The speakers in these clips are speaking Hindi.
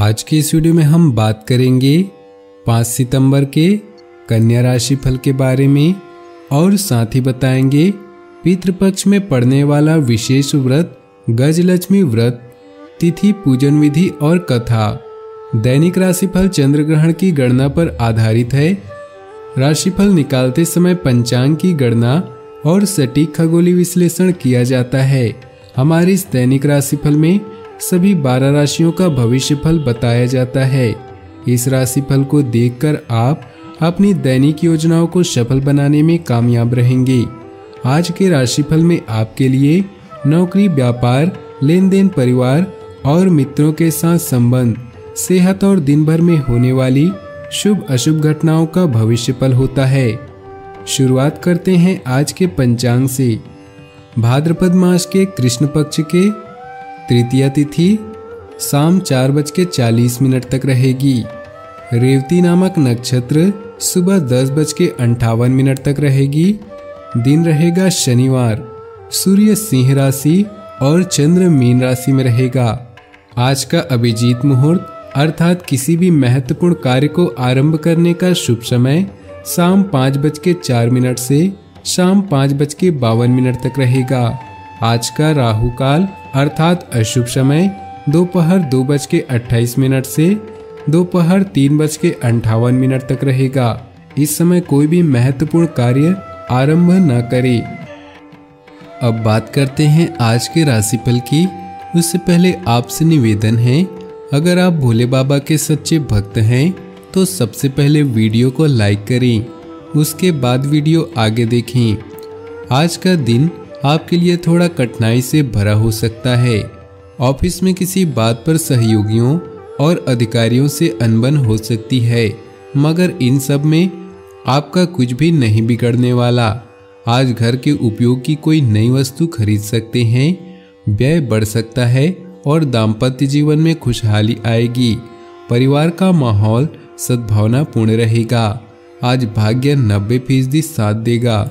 आज के इस वीडियो में हम बात करेंगे 5 सितंबर के कन्या राशि फल के बारे में और साथ ही बताएंगे पितृपक्ष में पड़ने वाला विशेष व्रत गजलक्ष्मी व्रत, तिथि, पूजन विधि और कथा। दैनिक राशिफल चंद्र ग्रहण की गणना पर आधारित है। राशिफल निकालते समय पंचांग की गणना और सटीक खगोलीय विश्लेषण किया जाता है। हमारे इस दैनिक राशिफल में सभी 12 राशियों का भविष्यफल बताया जाता है। इस राशिफल को देखकर आप अपनी दैनिक योजनाओं को सफल बनाने में कामयाब रहेंगे। आज के राशिफल में आपके लिए नौकरी, व्यापार, लेन देन, परिवार और मित्रों के साथ संबंध, सेहत और दिन भर में होने वाली शुभ अशुभ घटनाओं का भविष्यफल होता है। शुरुआत करते हैं आज के पंचांग से। भाद्रपद मास के कृष्ण पक्ष के तृतीया तिथि शाम 4:40 तक रहेगी। रेवती नामक नक्षत्र सुबह 10:58 तक रहेगी। दिन रहेगा शनिवार। सूर्य सिंह राशि और चंद्र मीन राशि में रहेगा। आज का अभिजीत मुहूर्त अर्थात किसी भी महत्वपूर्ण कार्य को आरंभ करने का शुभ समय शाम 5:04 से शाम 5:52 तक रहेगा। आज का राहु काल अर्थात अशुभ समय दोपहर 2:28 से दोपहर 3:58 तक रहेगा। इस समय कोई भी महत्वपूर्ण कार्य आरंभ न करें। अब बात करते हैं आज के राशिफल की। उससे पहले आपसे निवेदन है, अगर आप भोले बाबा के सच्चे भक्त हैं तो सबसे पहले वीडियो को लाइक करें, उसके बाद वीडियो आगे देखें। आज का दिन आपके लिए थोड़ा कठिनाई से भरा हो सकता है। ऑफिस में किसी बात पर सहयोगियों और अधिकारियों से अनबन हो सकती है, मगर इन सब में आपका कुछ भी नहीं बिगड़ने वाला। आज घर के उपयोग की कोई नई वस्तु खरीद सकते हैं। व्यय बढ़ सकता है और दाम्पत्य जीवन में खुशहाली आएगी। परिवार का माहौल सद्भावनापूर्ण रहेगा। आज भाग्य 90% साथ देगा।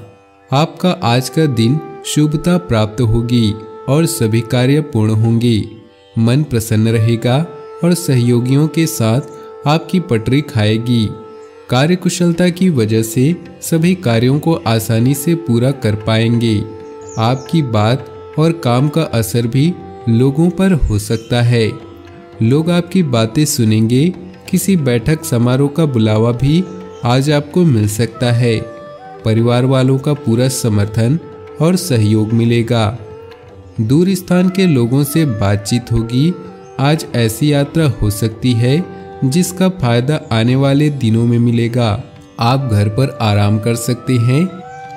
आपका आज का दिन शुभता प्राप्त होगी और सभी कार्य पूर्ण होंगे। मन प्रसन्न रहेगा और सहयोगियों के साथ आपकी पटरी खाएगी। कार्यकुशलता की वजह से सभी कार्यों को आसानी से पूरा कर पाएंगे। आपकी बात और काम का असर भी लोगों पर हो सकता है। लोग आपकी बातें सुनेंगे। किसी बैठक समारोह का बुलावा भी आज आपको मिल सकता है। परिवार वालों का पूरा समर्थन और सहयोग मिलेगा। दूर स्थान के लोगों से बातचीत होगी। आज ऐसी यात्रा हो सकती है जिसका फायदा आने वाले दिनों में मिलेगा। आप घर पर आराम कर सकते हैं।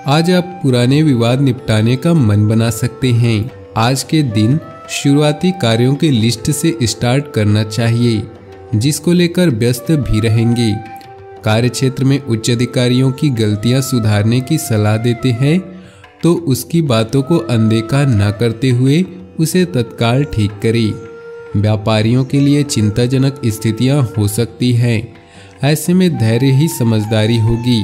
आज आप पुराने विवाद निपटाने का मन बना सकते हैं। आज के दिन शुरुआती कार्यों की लिस्ट से स्टार्ट करना चाहिए, जिसको लेकर व्यस्त भी रहेंगे। कार्यक्षेत्र में उच्च अधिकारियों की गलतियां सुधारने की सलाह देते हैं, तो उसकी बातों को अनदेखा न करते हुए उसे तत्काल ठीक करें। व्यापारियों के लिए चिंताजनक स्थितियां हो सकती हैं। ऐसे में धैर्य ही समझदारी होगी।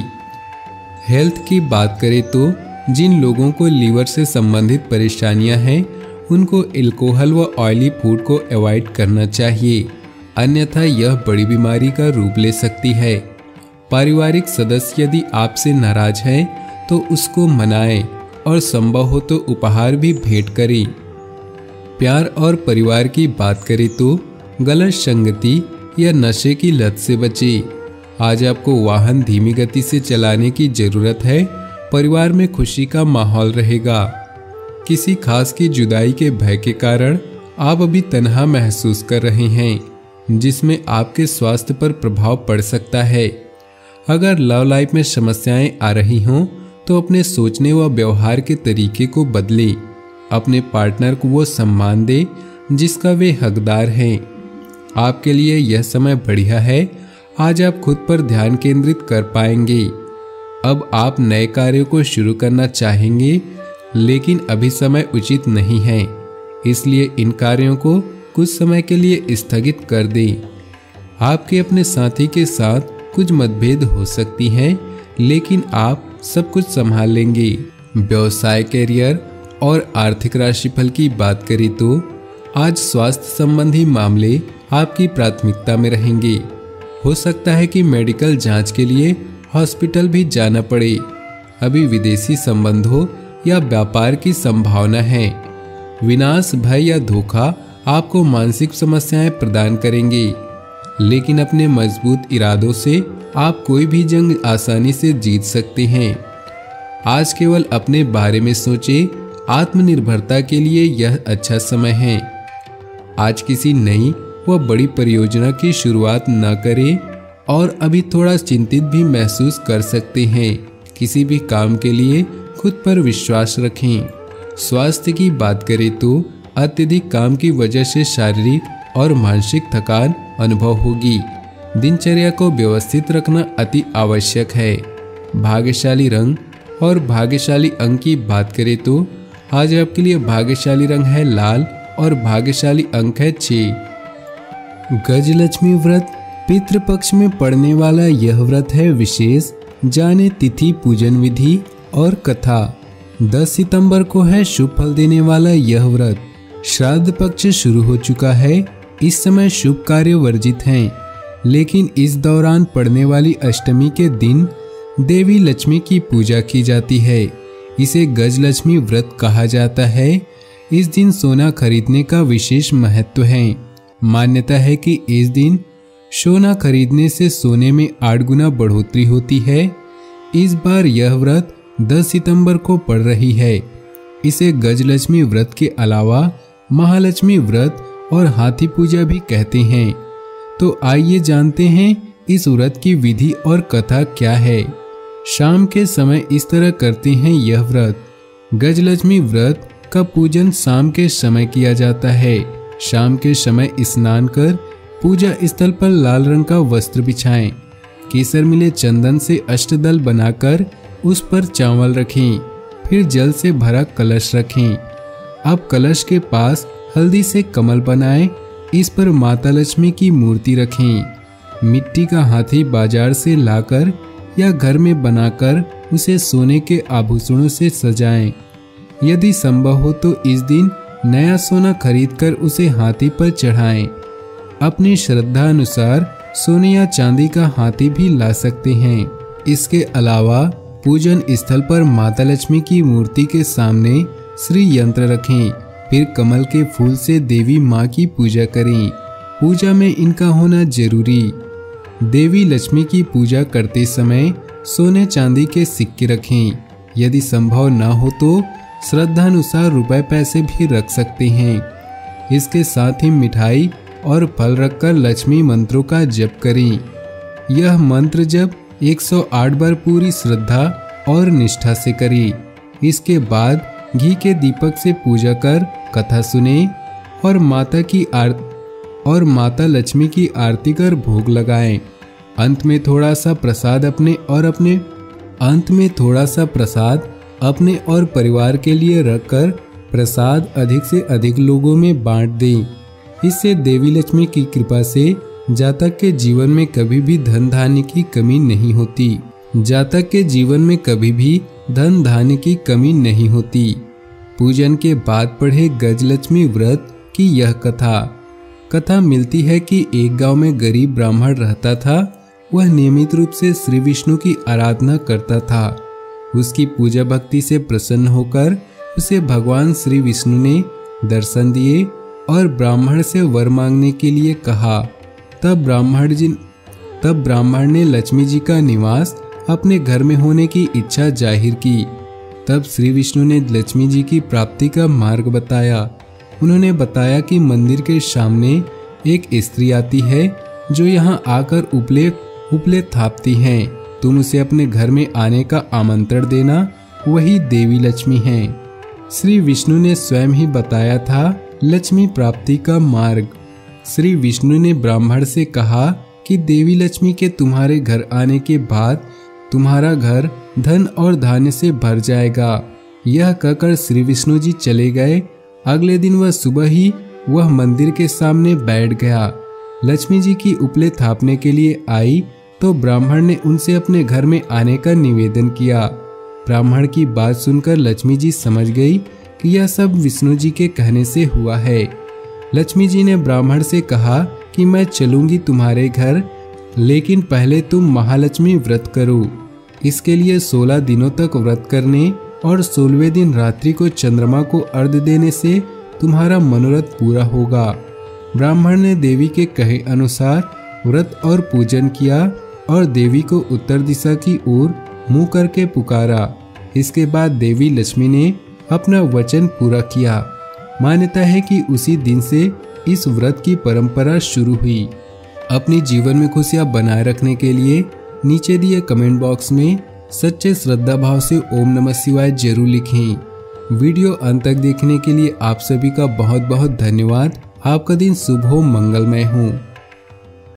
हेल्थ की बात करें तो जिन लोगों को लीवर से संबंधित परेशानियां हैं, उनको अल्कोहल व ऑयली फूड को अवॉइड करना चाहिए, अन्यथा यह बड़ी बीमारी का रूप ले सकती है। पारिवारिक सदस्य यदि आपसे नाराज हैं तो उसको मनाएं और संभव हो तो उपहार भी भेंट करें। प्यार और परिवार की बात करें तो गलत संगति या नशे की लत से बचें। आज आपको वाहन धीमी गति से चलाने की जरूरत है। परिवार में खुशी का माहौल रहेगा। किसी खास की जुदाई के भय के कारण आप अभी तन्हा महसूस कर रहे हैं, जिसमें आपके स्वास्थ्य पर प्रभाव पड़ सकता है। अगर लव लाइफ में समस्याएं आ रही हों तो अपने सोचने व व्यवहार के तरीके को बदलें। अपने पार्टनर को वो सम्मान दें जिसका वे हकदार हैं। आपके लिए यह समय बढ़िया है। आज आप खुद पर ध्यान केंद्रित कर पाएंगे। अब आप नए कार्यों को शुरू करना चाहेंगे, लेकिन अभी समय उचित नहीं है, इसलिए इन कार्यों को कुछ समय के लिए स्थगित कर दें। आपके अपने साथी के साथ कुछ मतभेद हो सकती हैं, लेकिन आप सब कुछ संभाल लेंगे। व्यवसाय, कैरियर और आर्थिक राशिफल की बात करें तो आज स्वास्थ्य संबंधी मामले आपकी प्राथमिकता में रहेंगे। हो सकता है कि मेडिकल जांच के लिए हॉस्पिटल भी जाना पड़े। अभी विदेशी संबंधों या व्यापार की संभावना है। विनाश, भय या धोखा आपको मानसिक समस्याएं प्रदान करेंगे, लेकिन अपने मजबूत इरादों से आप कोई भी जंग आसानी से जीत सकते हैं। आज केवल अपने बारे में सोचें। आत्मनिर्भरता के लिए यह अच्छा समय है। आज किसी नई व बड़ी परियोजना की शुरुआत न करें और अभी थोड़ा चिंतित भी महसूस कर सकते हैं। किसी भी काम के लिए खुद पर विश्वास रखें। स्वास्थ्य की बात करें तो अत्यधिक काम की वजह से शारीरिक और मानसिक थकान अनुभव होगी। दिनचर्या को व्यवस्थित रखना अति आवश्यक है। भाग्यशाली रंग और भाग्यशाली अंक की बात करें तो आज आपके लिए भाग्यशाली रंग है लाल और भाग्यशाली अंक है 6। गजलक्ष्मी व्रत पितृपक्ष में पड़ने वाला यह व्रत है विशेष। जाने तिथि, पूजन विधि और कथा। 10 सितंबर को है शुभ फल देने वाला यह व्रत। श्राद्ध पक्ष शुरू हो चुका है। इस समय शुभ कार्य वर्जित हैं, लेकिन इस दौरान पड़ने वाली अष्टमी के दिन देवी लक्ष्मी की पूजा की जाती है। इसे गजलक्ष्मी व्रत कहा जाता है। इस दिन सोना खरीदने का विशेष महत्व है। मान्यता है कि इस दिन सोना खरीदने से सोने में 8 गुना बढ़ोतरी होती है। इस बार यह व्रत 10 सितंबर को पड़ रही है। इसे गजलक्ष्मी व्रत के अलावा महालक्ष्मी व्रत और हाथी पूजा भी कहते हैं। तो आइए जानते हैं इस व्रत की विधि और कथा क्या है। शाम के समय इस तरह करते हैं यह व्रत। गजलक्ष्मी व्रत का पूजन शाम के समय किया जाता है। शाम के समय स्नान कर पूजा स्थल पर लाल रंग का वस्त्र बिछाएं। केसर मिले चंदन से अष्टदल बनाकर उस पर चावल रखें। फिर जल से भरा कलश रखें। अब कलश के पास हल्दी से कमल बनाएं। इस पर माता लक्ष्मी की मूर्ति रखें। मिट्टी का हाथी बाजार से लाकर या घर में बनाकर उसे सोने के आभूषणों से सजाएं। यदि संभव हो तो इस दिन नया सोना खरीदकर उसे हाथी पर चढ़ाएं। अपनी श्रद्धा अनुसार सोने या चांदी का हाथी भी ला सकते हैं। इसके अलावा पूजन स्थल पर माता लक्ष्मी की मूर्ति के सामने श्री यंत्र रखें। फिर कमल के फूल से देवी माँ की पूजा करें। पूजा में इनका होना जरूरी। देवी लक्ष्मी की पूजा करते समय सोने चांदी के सिक्के रखें। यदि संभव न हो तो श्रद्धानुसार रुपए पैसे भी रख सकते हैं। इसके साथ ही मिठाई और फल रखकर लक्ष्मी मंत्रों का जप करें। यह मंत्र जप 108 बार पूरी श्रद्धा और निष्ठा से करें। इसके बाद घी के दीपक से पूजा कर कथा सुने और माता लक्ष्मी की आरती कर भोग लगाएं। अंत में थोड़ा सा प्रसाद अपने और परिवार के लिए रखकर प्रसाद अधिक से अधिक लोगों में बांट दें। इससे देवी लक्ष्मी की कृपा से जातक के जीवन में कभी भी धन धान्य की कमी नहीं होती। पूजन के बाद पढ़े गजलक्ष्मी व्रत की यह कथा मिलती है कि एक गांव में गरीब ब्राह्मण रहता था। वह नियमित रूप से श्री विष्णु की आराधना करता था। उसकी पूजा भक्ति से प्रसन्न होकर उसे भगवान श्री विष्णु ने दर्शन दिए और ब्राह्मण से वर मांगने के लिए कहा। तब ब्राह्मण ने लक्ष्मी जी का निवास अपने घर में होने की इच्छा जाहिर की। तब श्री विष्णु ने लक्ष्मी जी की प्राप्ति का मार्ग बताया। उन्होंने बताया कि मंदिर के सामने एक स्त्री आती है जो यहाँ आकर उपले थापती हैं। तुम उसे अपने घर में आने का आमंत्रण देना, वही देवी लक्ष्मी हैं। श्री विष्णु ने स्वयं ही बताया था लक्ष्मी प्राप्ति का मार्ग। श्री विष्णु ने ब्राह्मण से कहा कि देवी लक्ष्मी के तुम्हारे घर आने के बाद तुम्हारा घर धन और धान्य से भर जाएगा। यह कहकर श्री विष्णु जी चले गए। अगले दिन वह सुबह ही वह मंदिर के सामने बैठ गया। लक्ष्मी जी की उपले थापने के लिए आई तो ब्राह्मण ने उनसे अपने घर में आने का निवेदन किया। ब्राह्मण की बात सुनकर लक्ष्मी जी समझ गई कि यह सब विष्णु जी के कहने से हुआ है। लक्ष्मी जी ने ब्राह्मण से कहा कि कि मैं चलूंगी तुम्हारे घर, लेकिन पहले तुम महालक्ष्मी व्रत करो। इसके लिए 16 दिनों तक व्रत करने और 16वें दिन रात्रि को चंद्रमा को अर्घ्य देने से तुम्हारा मनोरथ पूरा होगा। ब्राह्मण ने देवी के कहे अनुसार व्रत और पूजन किया और देवी को उत्तर दिशा की ओर मुंह करके पुकारा। इसके बाद देवी लक्ष्मी ने अपना वचन पूरा किया। मान्यता है कि उसी दिन से इस व्रत की परंपरा शुरू हुई। अपने जीवन में खुशियां बनाए रखने के लिए नीचे दिए कमेंट बॉक्स में सच्चे श्रद्धा भाव से ओम नमः शिवाय जरूर लिखें। वीडियो अंत तक देखने के लिए आप सभी का बहुत बहुत धन्यवाद। आपका दिन शुभ हो, मंगलमय हो।